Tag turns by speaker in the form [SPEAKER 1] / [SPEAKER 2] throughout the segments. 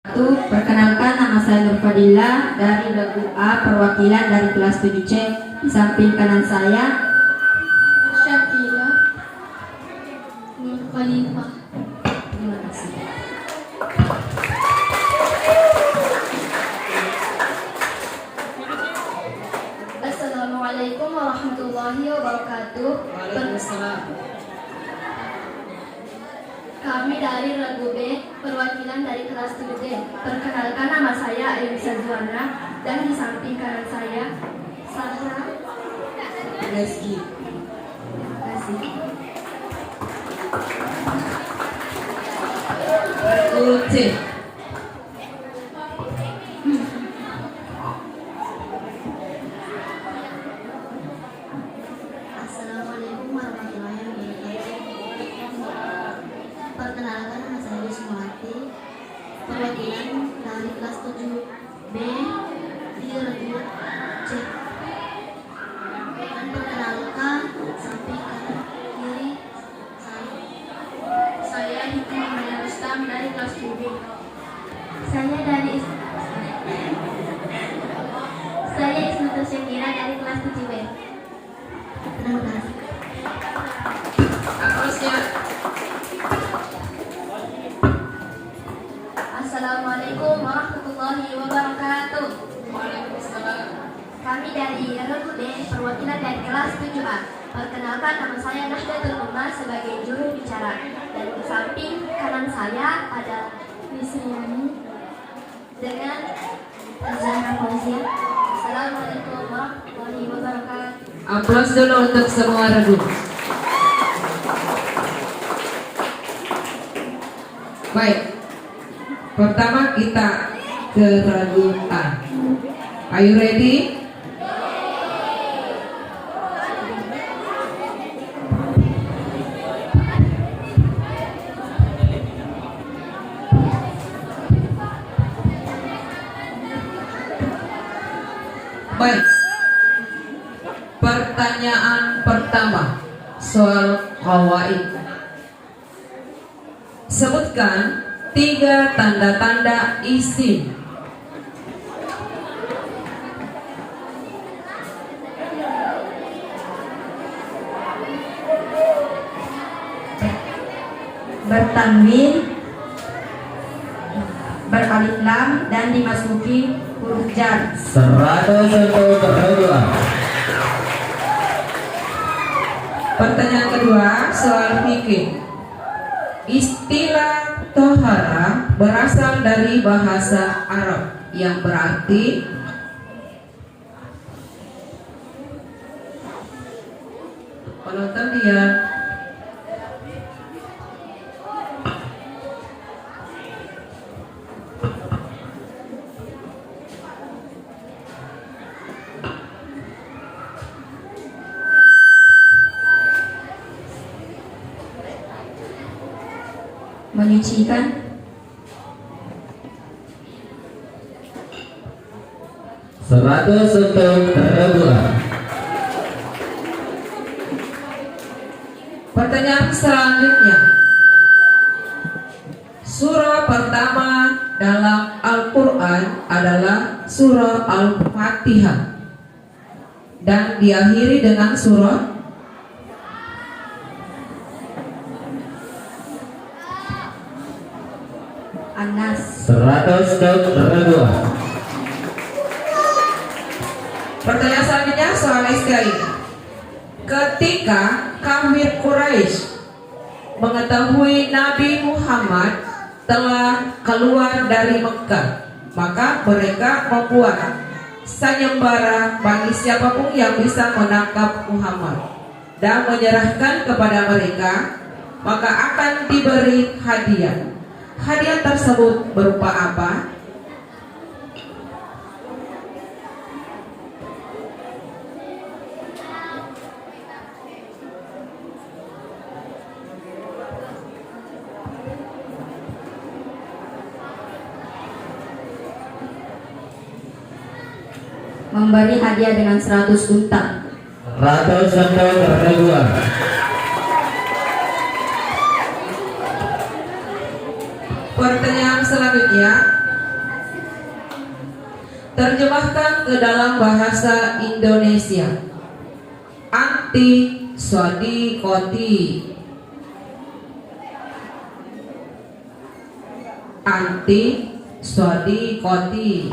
[SPEAKER 1] Perkenalkan, nama saya Nur Fadila dari Lagu A, perwakilan dari kelas 7C. Di samping kanan saya
[SPEAKER 2] Syakila Nur Khalifah.
[SPEAKER 1] Terima kasih.
[SPEAKER 2] Assalamualaikum warahmatullahi wabarakatuh.
[SPEAKER 3] Waalaikumsalam.
[SPEAKER 2] Kami dari Lagu B, perwakilan dari kelas 7D. Perkenalkan, nama saya Elisa Juana dan di samping kanan saya Sarah.
[SPEAKER 3] Reski.
[SPEAKER 2] Terima kasih.
[SPEAKER 3] Huruf C.
[SPEAKER 2] Assalamualaikum warahmatullahi wabarakatuh. Perkenalkan, nama saya Yusmawati, perwakilan dari kelas 7B di Lagu C. Dan perkenalkan, samping kanan kiri saya Hikmah Maya Rustam dari kelas 7B. Saya Ismatul Syakira dari kelas 7B. Terima kasih.
[SPEAKER 3] Aplausnya.
[SPEAKER 2] Assalamualaikum warahmatullahi wabarakatuh.
[SPEAKER 3] Waalaikumsalam.
[SPEAKER 2] Kami dari Lagu D, perwakilan dari kelas 7A. Perkenalkan, nama saya Nahdlatul Ummah sebagai juru bicara. Dan di samping kanan saya ada Wisriani dengan Zahra Fauzia. Assalamualaikum warahmatullahi wabarakatuh.
[SPEAKER 3] Aplaus dulu untuk semua regu. Baik. Pertama kita ke regu A. Are you ready? Baik. Pertanyaan pertama, soal qawaid. Sebutkan 3 tanda-tanda isim.
[SPEAKER 1] bertanwin, beralif lam, dan dimasuki huruf jar.
[SPEAKER 4] 100 untuk kedua.
[SPEAKER 3] Pertanyaan kedua, soal fikih. Istilah tohara berasal dari bahasa Arab yang berarti penonton dia.
[SPEAKER 1] Menyucikan,
[SPEAKER 4] 100 untuk kedua.
[SPEAKER 3] Pertanyaan selanjutnya, surah pertama dalam Al-Quran adalah surah Al-Fatihah dan diakhiri dengan surah
[SPEAKER 1] An-Nas.
[SPEAKER 4] 100 untuk kedua.
[SPEAKER 3] Pertanyaan selanjutnya soal SKI. Ketika kafir Quraisy mengetahui Nabi Muhammad telah keluar dari Mekah, maka mereka membuat sayembara bagi siapapun yang bisa menangkap Muhammad dan menyerahkan kepada mereka, maka akan diberi hadiah. Hadiah tersebut berupa apa?
[SPEAKER 1] Memberi hadiah dengan 100 unta.
[SPEAKER 4] 100 untuk kedua.
[SPEAKER 3] Pertanyaan selanjutnya, Terjemahkan ke dalam bahasa Indonesia. Anti swadikoti. Anti swadikoti.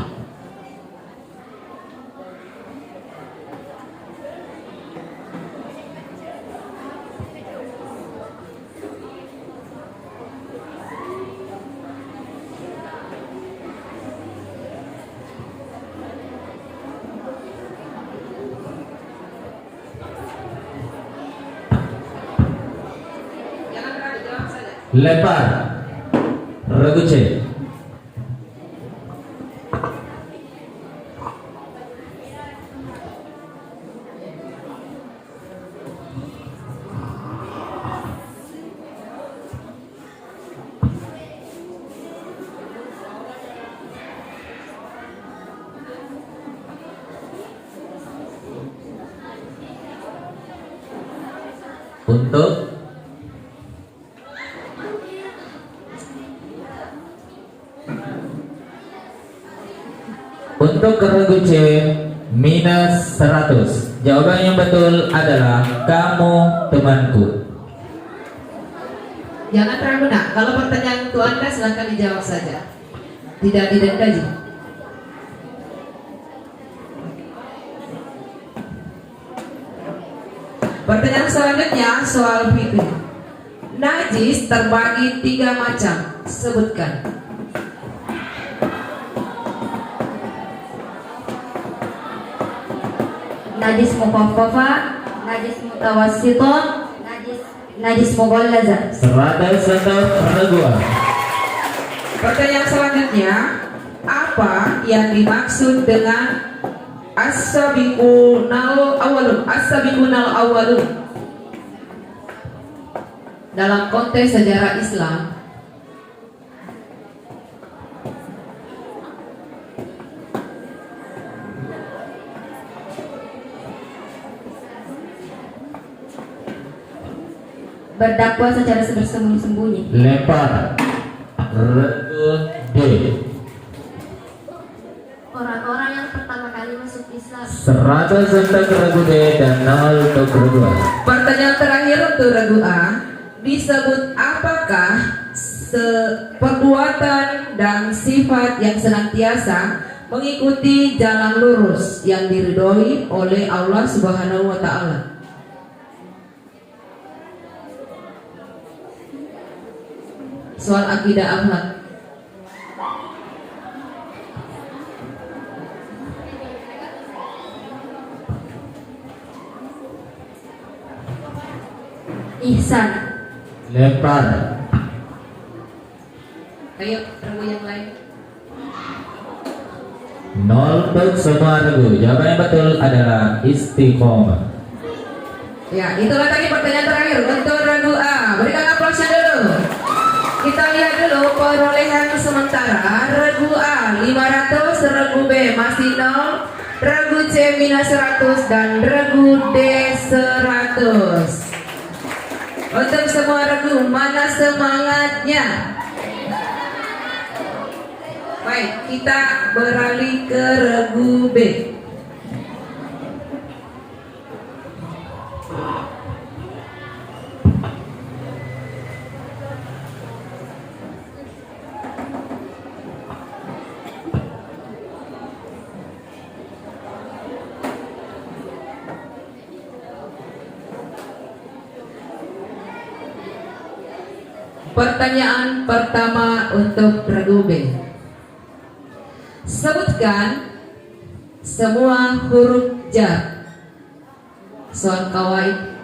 [SPEAKER 4] Lempar. Regu C. Untuk regu C minus 100. Jawaban yang betul adalah kamu temanku.
[SPEAKER 3] Jangan ragu nak, kalau pertanyaan untuk Anda silahkan dijawab saja. Tidak didenda juga. Pertanyaan selanjutnya soal fikih. Najis terbagi 3 macam. Sebutkan.
[SPEAKER 1] Najis mukhaffafa, najis mutawassiton, najis mughallaza.
[SPEAKER 4] 100 untuk regu A.
[SPEAKER 3] Pertanyaan selanjutnya, apa yang dimaksud dengan as-sabiqunal awwalun? As-sabiqunal awwalun dalam konteks sejarah Islam.
[SPEAKER 1] Berdakwah secara bersembunyi-sembunyi.
[SPEAKER 4] Lempar. Regu D.
[SPEAKER 2] Orang-orang yang pertama kali masuk Islam.
[SPEAKER 4] 100 untuk regu D dan 0 untuk regu A.
[SPEAKER 3] Pertanyaan terakhir untuk regu A, disebut apakah perbuatan dan sifat yang senantiasa mengikuti jalan lurus yang diridhoi oleh Allah Subhanahu wa taala? Soal akidah akhlak.
[SPEAKER 1] Ihsan.
[SPEAKER 4] Lempar.
[SPEAKER 3] Ayo, regu yang lain.
[SPEAKER 4] 0 untuk semua regu. Jawaban yang betul adalah istiqomah.
[SPEAKER 3] Ya, itulah tadi pertanyaan terakhir untuk regu A. Berikan aplausnya dulu. Kita lihat dulu perolehan sementara. Regu A 500, regu B masih 0, regu C minus 100 dan regu D 100. Untuk semua regu, mana semangatnya? Baik, kita beralih ke regu B. Pertanyaan pertama untuk regu B. Sebutkan semua huruf jar. Soal kawaid.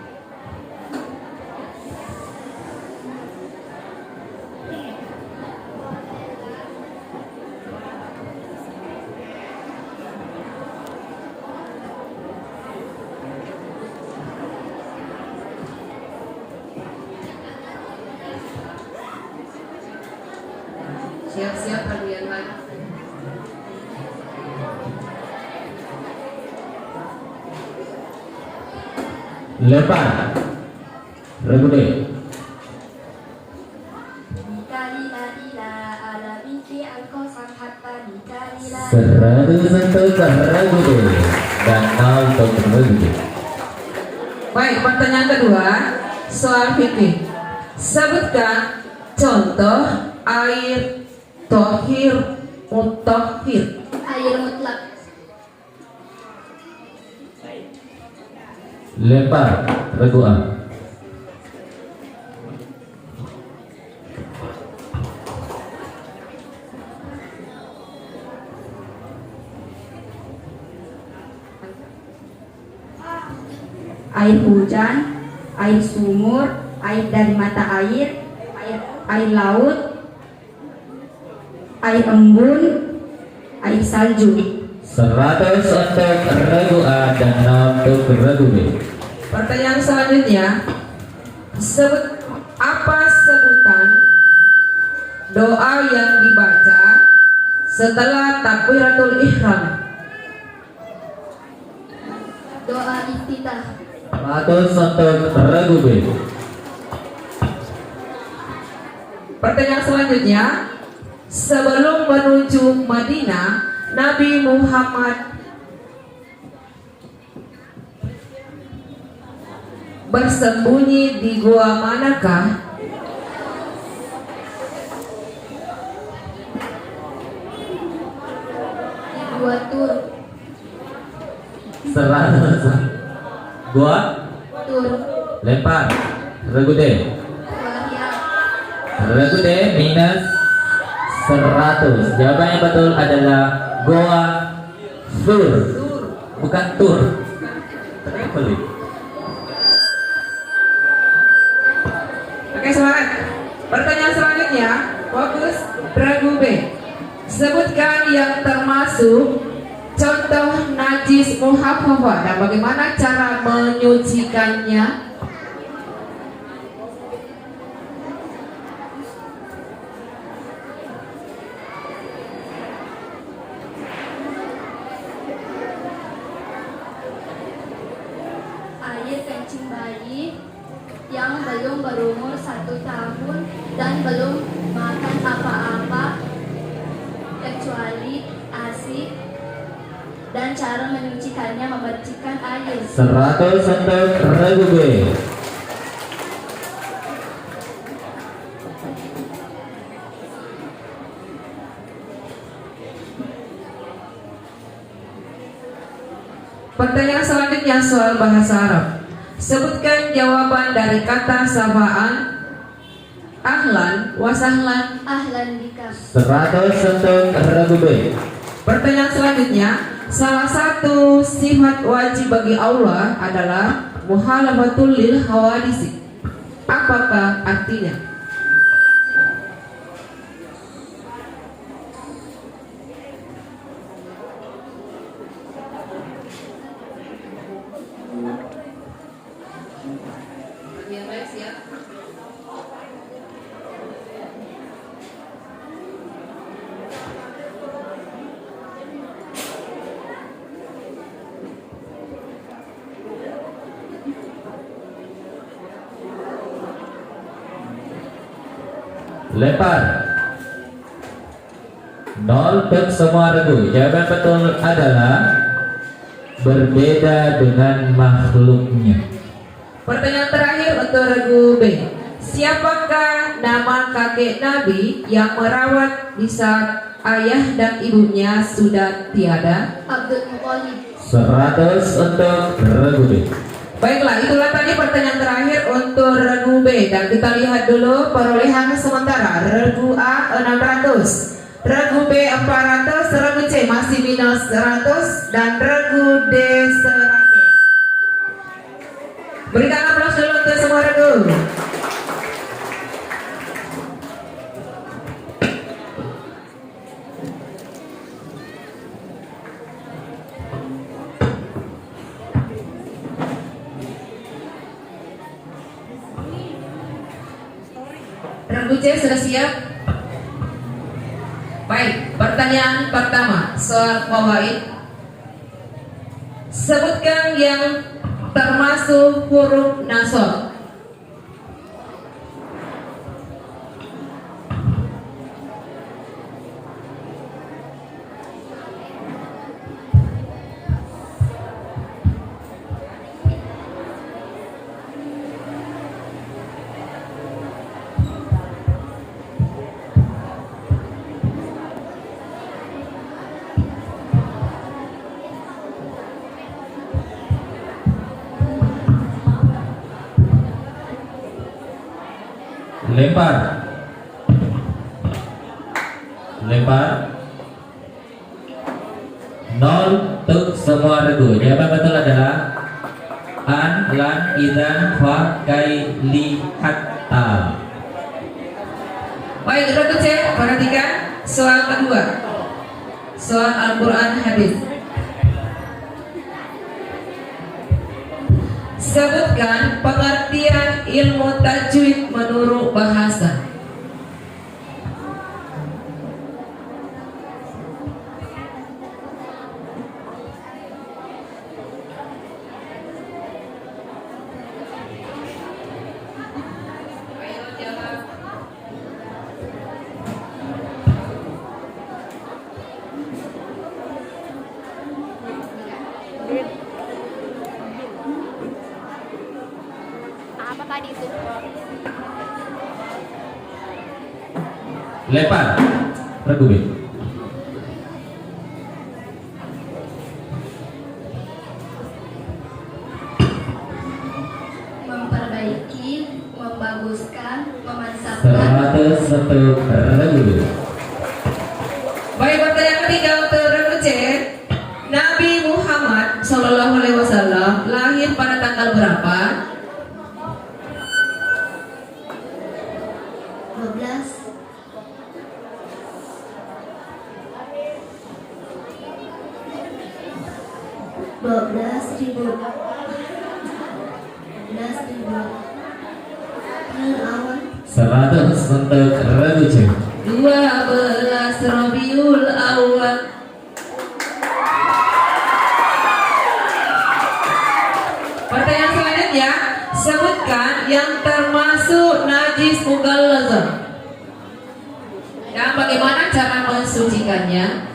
[SPEAKER 3] Siap-siap regu yang lain.
[SPEAKER 4] Lempar. Regu D.
[SPEAKER 2] Jika lila ala binti angko sangha hatta dikalila.
[SPEAKER 4] 100 untuk regu B dan 0 untuk regu B.
[SPEAKER 3] Baik, pertanyaan kedua, soal fikih. Sebutkan contoh air tohir mutahhir.
[SPEAKER 2] Air mutlak.
[SPEAKER 4] Lempar regu A.
[SPEAKER 1] Air hujan, air sumur, air dari mata air, air laut, air embun, air salju.
[SPEAKER 4] 100 untuk regu A dan 0 untuk regu B.
[SPEAKER 3] Pertanyaan selanjutnya, apa sebutan doa yang dibaca setelah takbiratul ihram?
[SPEAKER 2] Doa iftitah.
[SPEAKER 4] 100 untuk regu B.
[SPEAKER 3] Pertanyaan selanjutnya, sebelum menuju Madinah, Nabi Muhammad bersembunyi di gua manakah?
[SPEAKER 2] Di Gua Tur.
[SPEAKER 4] 100. Gua
[SPEAKER 2] Tur.
[SPEAKER 4] lempar regu D.
[SPEAKER 2] Gua Hira.
[SPEAKER 4] Regu D minus 100. Jawaban yang betul adalah Goa Sur, bukan Tur. Traveling.
[SPEAKER 3] Oke, semangat. Pertanyaan selanjutnya, fokus regu B. Sebutkan yang termasuk contoh najis muhaffafah dan bagaimana cara menyucikannya.
[SPEAKER 2] Air kencing bayi yang belum berumur 1 tahun dan belum makan apa-apa kecuali ASI, dan cara menyucikannya memercikan air.
[SPEAKER 4] 100 untuk regu B.
[SPEAKER 3] Pertanyaan selanjutnya soal bahasa Arab. Sebutkan jawaban dari kata sapaan ahlan wasahlan.
[SPEAKER 2] Ahlan bika.
[SPEAKER 4] 100 untuk regu B.
[SPEAKER 3] Pertanyaan selanjutnya, salah satu sifat wajib bagi Allah adalah muhalafatul lil hawadisi. Apakah artinya?
[SPEAKER 4] Lempar 0 untuk semua regu. Jawaban betul adalah berbeda dengan makhluknya.
[SPEAKER 3] Pertanyaan terakhir untuk regu B. Siapakah nama kakek Nabi yang merawat di saat ayah dan ibunya sudah tiada?
[SPEAKER 2] Abdul Muthalib.
[SPEAKER 3] 100
[SPEAKER 4] untuk regu B.
[SPEAKER 3] Baiklah, itulah tadi pertanyaan terakhir untuk regu B. Dan kita lihat dulu perolehan sementara. Regu A 600, regu B 400, regu C masih minus 100, dan regu D 100. Berikan aplaus dulu untuk semua regu. Regu C sudah siap? Baik, pertanyaan pertama soal fawaid. Sebutkan yang termasuk huruf nasab.
[SPEAKER 4] Lempar. Lempar. 0 untuk semua regu. Jawaban betul adalah an, lan, idan, fa, kai, li, hatta.
[SPEAKER 3] Baik, regu C, perhatikan soal kedua. Soal Al-Quran hadis. Sebutkan pengertian ilmu tajwid menurut bahasa. Ayo jawab.
[SPEAKER 2] Apa tadi itu?
[SPEAKER 4] Lempar. Regu B.
[SPEAKER 2] Memperbaiki, membaguskan, memantapkan.
[SPEAKER 4] 100 untuk regu B.
[SPEAKER 3] Baik, pertanyaan ketiga untuk regu C. Nabi Muhammad Shallallahu Alaihi Wasallam lahir pada tanggal berapa?
[SPEAKER 2] 12 12.000 awal
[SPEAKER 4] 100 untuk regu C.
[SPEAKER 3] 12 Rabiul Awal. Pertanyaan selanjutnya, sebutkan yang termasuk najis mughallazah dan bagaimana cara mensucikannya.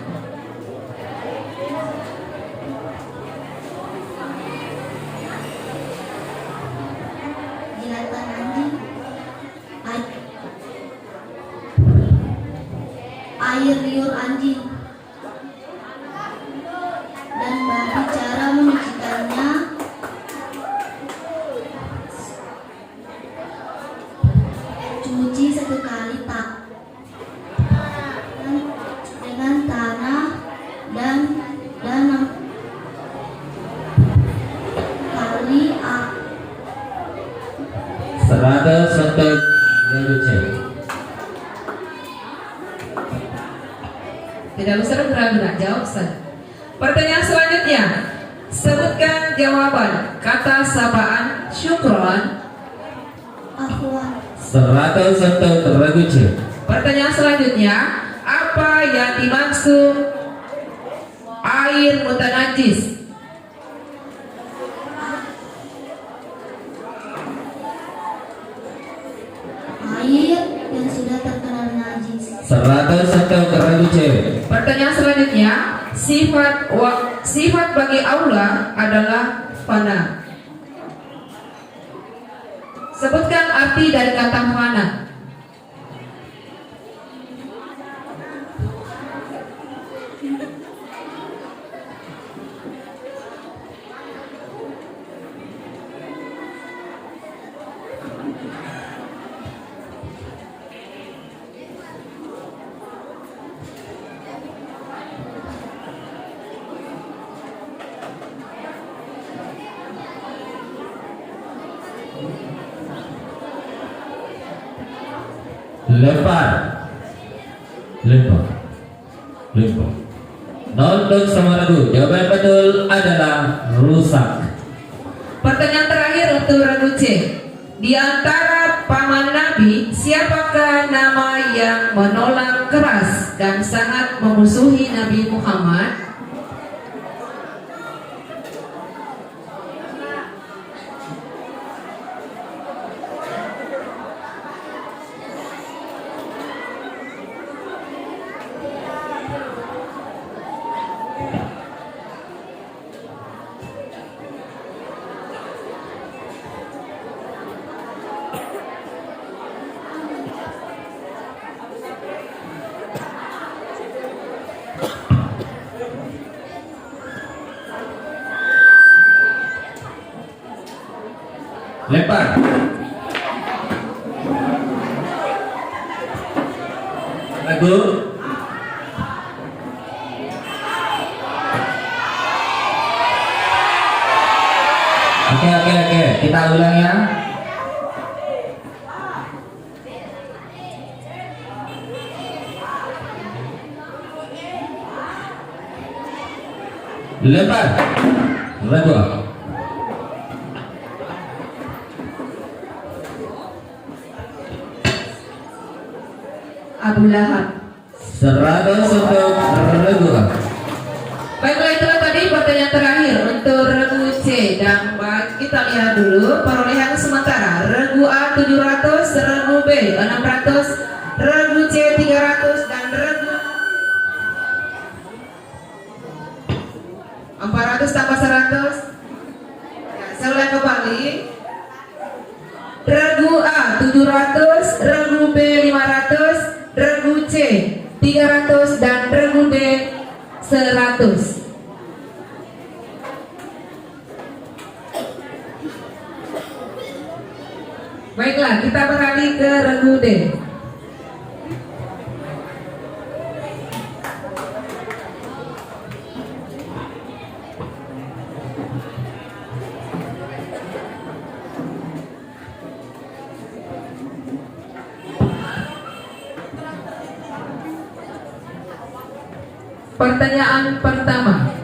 [SPEAKER 2] jilatan anjing, air liur anjing, dan bagi cara mencucikannya cuci 1 kali tak dengan tanah dan 6 kali
[SPEAKER 4] 100 untuk regu C.
[SPEAKER 3] Tidak usah ragu-ragu, jawab saja. Pertanyaan selanjutnya, sebutkan jawaban kata sapaan syukron.
[SPEAKER 2] Afwan.
[SPEAKER 4] 100 untuk regu C.
[SPEAKER 3] Pertanyaan selanjutnya, apa yang dimaksud air mutanajis?
[SPEAKER 2] Air yang sudah terkena najis.
[SPEAKER 4] 100 untuk regu C.
[SPEAKER 3] Pertanyaan selanjutnya, sifat bagi Allah adalah fana. Sebutkan arti dari kata fana.
[SPEAKER 4] Lempar. Lempar. Lempar. 0 untuk semua regu. Jawaban betul adalah rusak.
[SPEAKER 3] Pertanyaan terakhir untuk regu C. Di antara paman Nabi, siapakah nama yang menolak keras dan sangat memusuhi Nabi Muhammad?
[SPEAKER 4] Lempar. Ragu? Oke, kita ulang ya. Lebar. Ragu.
[SPEAKER 1] Abu Lahab.
[SPEAKER 4] 100 untuk Ragu.
[SPEAKER 3] Baiklah, itulah tadi pertanyaan terakhir untuk regu C. Dan kita lihat dulu perolehan sementara. Regu A 700, regu B 600, regu C 300, dan regu 400 tambah 100. Ya, saya ulang kembali. Regu A 700, regu B 500, regu C 300, dan regu D 100. Baiklah, kita beralih ke regu D. Pertanyaan pertama.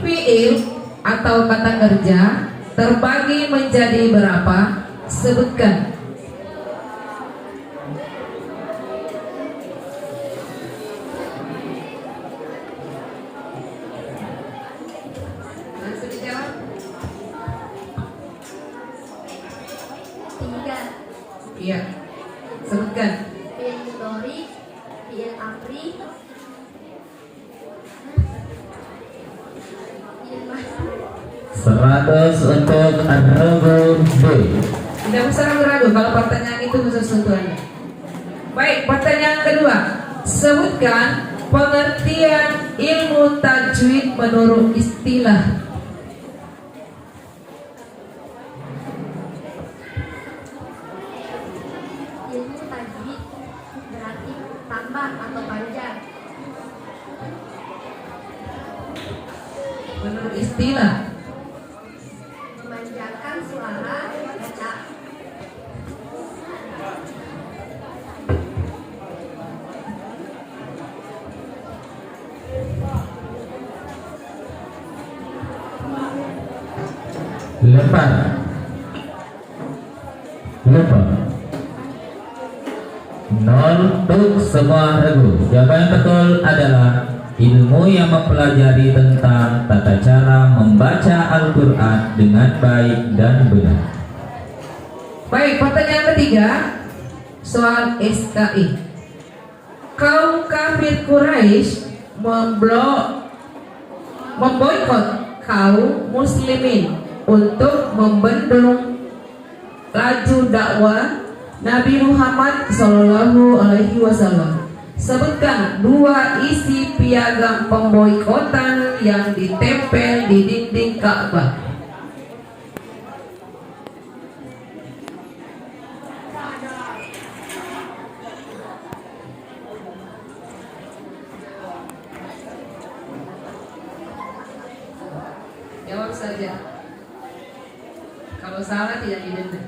[SPEAKER 3] Fiil atau kata kerja terbagi menjadi berapa? Sebutkan. Langsung dijawab.
[SPEAKER 2] 3.
[SPEAKER 3] Iya. Sebutkan.
[SPEAKER 2] Fiil mudhari, fiil amri, fiil masdar.
[SPEAKER 4] 100 untuk Ragu B.
[SPEAKER 3] Tidak usah ragu-ragu kalau pertanyaan itu khusus untuk Anda. Baik, pertanyaan kedua. Sebutkan pengertian ilmu tajwid menurut istilah.
[SPEAKER 2] Ilmu tajwid berarti tambah atau panjang.
[SPEAKER 3] Menurut istilah.
[SPEAKER 2] Memanjangkan suara baca.
[SPEAKER 4] Lebar. Lebar. 0 untuk semua regu. Jawaban yang betul adalah ilmu yang mempelajari tentang tata cara membaca Al-Quran dengan baik dan benar.
[SPEAKER 3] Baik, pertanyaan ketiga. Soal SKI. Kaum kafir Quraisy memboikot kaum muslimin untuk membendung laju dakwah Nabi Muhammad SAW. Sebutkan 2 isi piagam pemboikotan yang ditempel di dinding Ka'bah. Jawab saja. Kalau salah tidak didenda.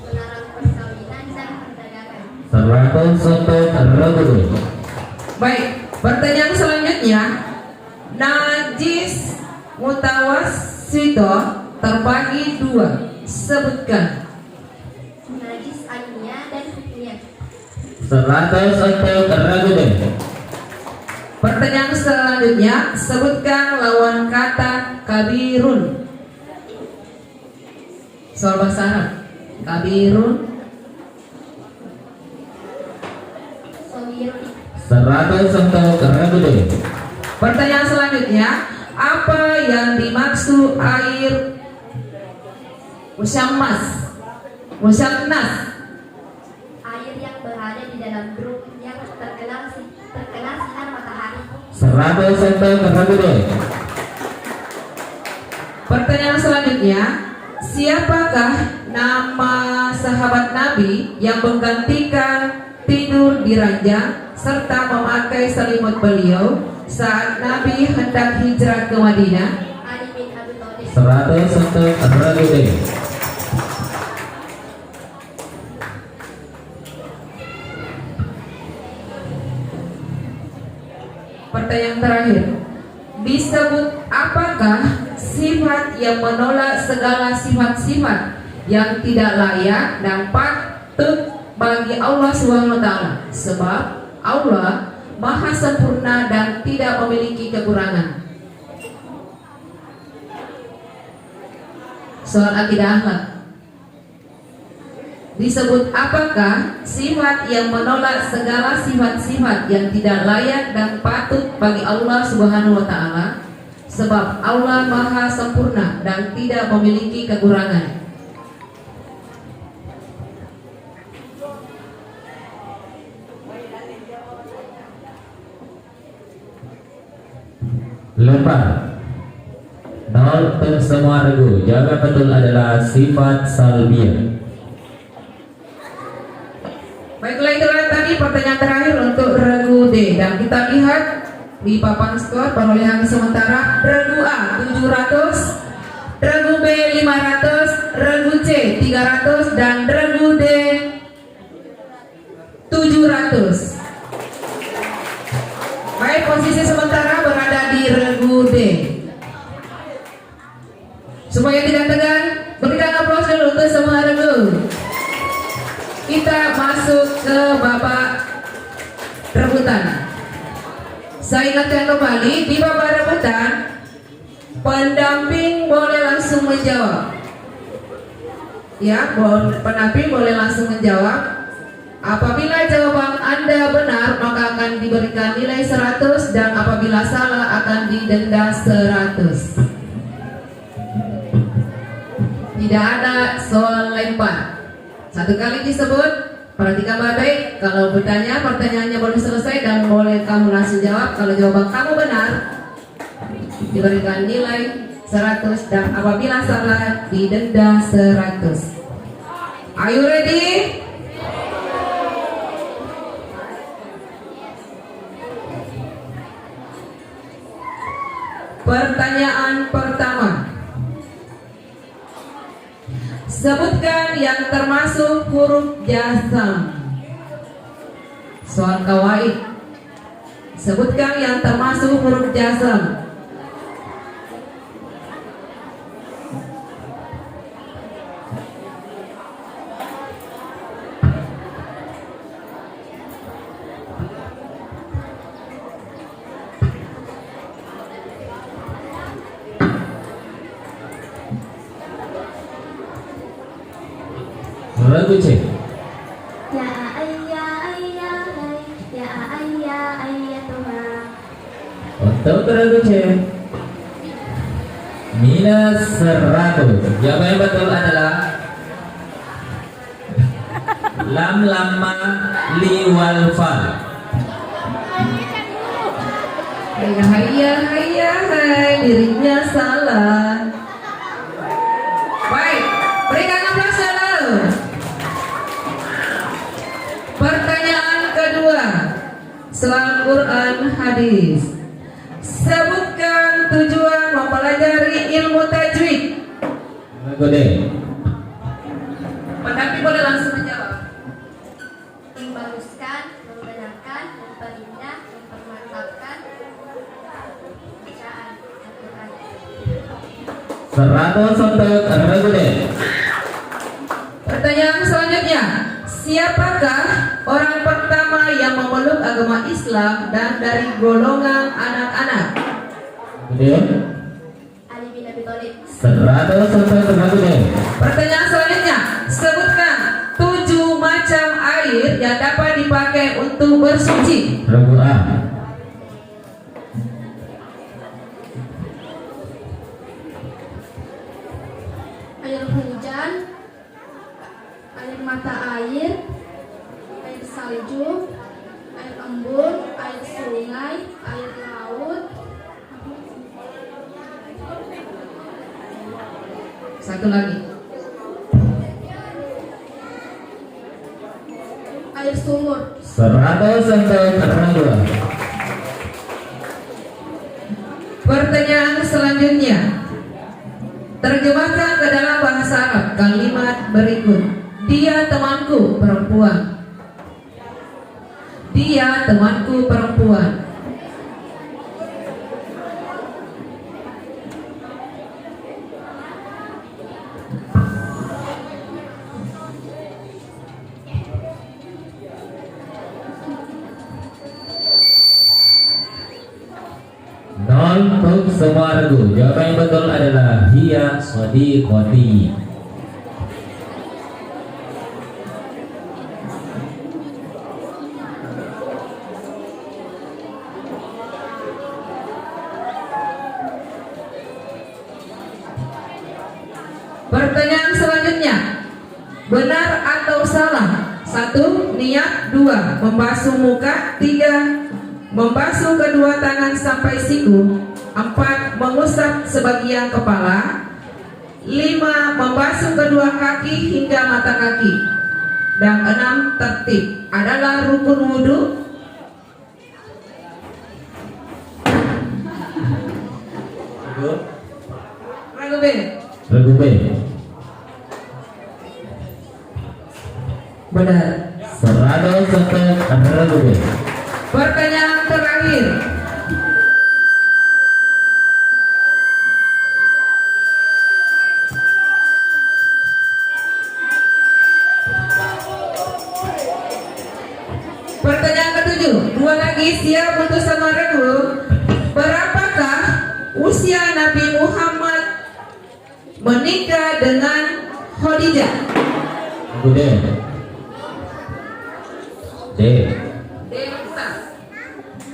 [SPEAKER 2] Melarang perkawinan dan perdagangan.
[SPEAKER 4] 100 untuk Ragu B.
[SPEAKER 3] Baik, pertanyaan selanjutnya. Najis mutawassito terbagi 2. Sebutkan.
[SPEAKER 2] Najis ainiyah dan hukmiyah.
[SPEAKER 4] 100 untuk Ragu B.
[SPEAKER 3] Pertanyaan selanjutnya, sebutkan lawan kata kabirun. Soal bahasa Arab. Kabirun.
[SPEAKER 2] Sogirun.
[SPEAKER 4] 100 untuk Ragu B.
[SPEAKER 3] Pertanyaan selanjutnya, apa yang dimaksud air musyammas? Musyamnas.
[SPEAKER 2] Air yang berada di dalam grup yang terkena sinar matahari.
[SPEAKER 4] 100 untuk Ragu B.
[SPEAKER 3] Pertanyaan selanjutnya, siapakah nama sahabat Nabi yang menggantikan tidur di ranjang serta memakai selimut beliau saat Nabi hendak hijrah ke Madinah?
[SPEAKER 2] Ali bin Abi Thalib.
[SPEAKER 4] 100 untuk regu D.
[SPEAKER 3] Pertanyaan terakhir, disebut apakah sifat yang menolak segala sifat-sifat yang tidak layak dan patut bagi Allah Subhanahu wa taala? Sebab Allah Maha sempurna dan tidak memiliki kekurangan. Soal akidah akhlak. Disebut apakah sifat yang menolak segala sifat-sifat yang tidak layak dan patut bagi Allah Subhanahu wa taala? Sebab Allah Maha sempurna dan tidak memiliki kekurangan.
[SPEAKER 4] Lempar 0 untuk semua regu. Jawaban betul adalah sifat salbiyah.
[SPEAKER 3] Baiklah, itulah tadi pertanyaan terakhir untuk regu D, dan kita lihat di papan skor perolehan sementara. Regu A 700, regu B 500, regu C 300, dan regu D 700. Baik, posisi sementara berada di regu D. Supaya tidak tegang, berikan aplaus dulu untuk semua regu. Kita masuk ke babak rebutan. Saya ingatkan kembali, di babak rebutan pendamping boleh langsung menjawab. Ya, pendamping boleh langsung menjawab. Apabila jawaban Anda benar, maka akan diberikan nilai 100, dan apabila salah akan didenda 100. Tidak ada soal lempar. Satu kali disebut, perhatikan baik-baik. Kalau bertanya, pertanyaannya boleh selesai dan boleh kamu langsung jawab. Kalau jawaban kamu benar, diberikan nilai 100, dan apabila salah didenda 100. Are you ready? Pertanyaan pertama. Sebutkan yang termasuk huruf jazam. Soal kawaid. Sebutkan yang termasuk huruf jazam.
[SPEAKER 4] Regu C.
[SPEAKER 2] Ya ayya ayya ya ayya ayyatuha.
[SPEAKER 4] Untuk regu C minus 100. Jawaban yang betul adalah lam lama liwal fa.
[SPEAKER 3] Hai, dirinya salah. Baik, berikan aplaus dulu. Pertanyaan kedua, soal Quran hadis. Sebutkan tujuan mempelajari ilmu tajwid.
[SPEAKER 4] Regu D.
[SPEAKER 3] Pendamping boleh langsung menjawab.
[SPEAKER 2] Membaluskan, membenarkan, memperindah, mempermantapkan bacaan Al-Quran.
[SPEAKER 4] 100 untuk regu D.
[SPEAKER 3] Pertanyaan selanjutnya, siapakah orang pertama yang memeluk agama Islam dan dari golongan anak-anak?
[SPEAKER 4] D.
[SPEAKER 2] Ali bin Abi Thalib.
[SPEAKER 4] 100 untuk regu D.
[SPEAKER 3] Pertanyaan selanjutnya, sebutkan 7 macam air yang dapat dipakai untuk bersuci.
[SPEAKER 4] Regu A.
[SPEAKER 2] Air hujan, air mata air, air salju, air embun, air sungai, air laut,
[SPEAKER 3] Satu lagi.
[SPEAKER 2] air sumur.
[SPEAKER 4] 100 100 untuk regu A.
[SPEAKER 3] Pertanyaan selanjutnya. Terjemahkan ke dalam bahasa Arab kalimat berikut. Dia temanku perempuan. Dia temanku perempuan.
[SPEAKER 4] Nol untuk semua regu. Jawaban yang betul adalah hiya sadiqati.
[SPEAKER 3] Pertanyaan selanjutnya. Benar atau salah? 1. Niat. 2. Membasuh muka. 3. Membasuh kedua tangan sampai siku. 4. Mengusap sebagian kepala. 5. Membasuh kedua kaki hingga mata kaki. Dan 6. Tertib adalah rukun wudhu. Regu B.
[SPEAKER 4] Regu B.
[SPEAKER 3] Benar.
[SPEAKER 4] 100 untuk regu B.
[SPEAKER 3] Pertanyaan terakhir. Pertanyaan ketujuh. 2 lagi, siap untuk sama regu. Berapakah usia Nabi Muhammad menikah dengan Khadijah?
[SPEAKER 4] Regu D. D.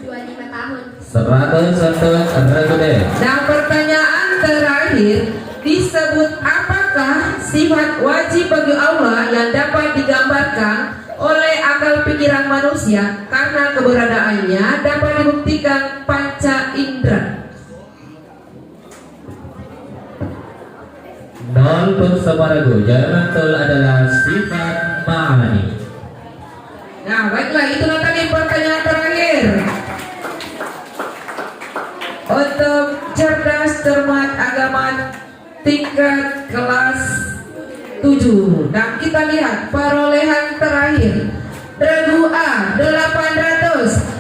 [SPEAKER 2] 25 tahun.
[SPEAKER 4] 100 untuk regu D.
[SPEAKER 3] Dan pertanyaan terakhir, disebut apakah sifat wajib bagi Allah yang dapat digambarkan oleh akal pikiran manusia karena keberadaannya dapat dibuktikan panca indera?
[SPEAKER 4] 0 untuk semua regu. Jawaban betul adalah sifat ma'ani.
[SPEAKER 3] Nah, baiklah, itulah tadi pertanyaan terakhir. Untuk cerdas cermat agama tingkat kelas 7. Dan kita lihat perolehan terakhir. Regu A 800,